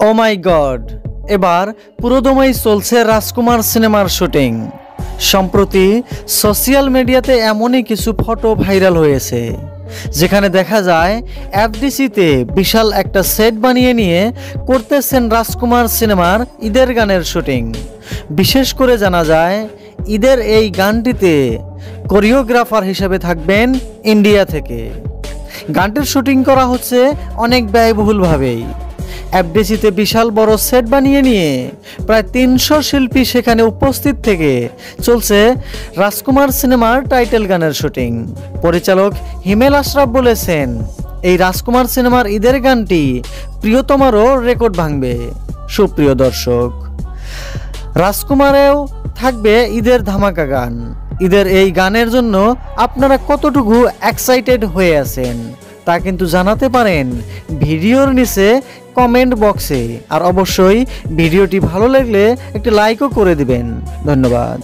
ও মাই god, এবার পুরোদমেই চলছে রাজকুমার সিনেমার শুটিং। সম্প্রতি সোশ্যাল মিডিয়াতে এমনই কিছু ফটো ভাইরাল হয়েছে যেখানে দেখা যায় এফডিসিতে বিশাল একটা সেট বানিয়ে নিয়ে করতেছেন রাজকুমার সিনেমার ঈদের গানের শুটিং। বিশেষ করে জানা যায় ঈদের এই গানটিতে কোরিওগ্রাফার হিসেবে থাকবেন ইন্ডিয়া থেকে। গানটির শুটিং করা হচ্ছে অনেক ব্যয়বহুলভাবেই। এফডিসিতে বিশাল বড় সেট বানিয়ে নিয়ে প্রায় ৩০০ শিল্পী সেখানে উপস্থিত থেকে চলছে রাজকুমার সিনেমার টাইটেল গানের শুটিং। পরিচালক হিমেল আশরাফ বলেছেন, এই রাজকুমার সিনেমার ঈদের গানটি প্রিয়তমারও রেকর্ড ভাঙবে। সুপ্রিয় দর্শক, রাজকুমারেও থাকবে ঈদের ধামাকা গান। ঈদের এই গানের জন্য আপনারা কতটুকু এক্সাইটেড হয়ে আছেন তা কিন্তু জানাতে পারেন ভিডিওর নিচে কমেন্ট বক্সে। আর অবশ্যই ভিডিওটি ভালো লাগলে একটি লাইকও করে দিবেন। ধন্যবাদ।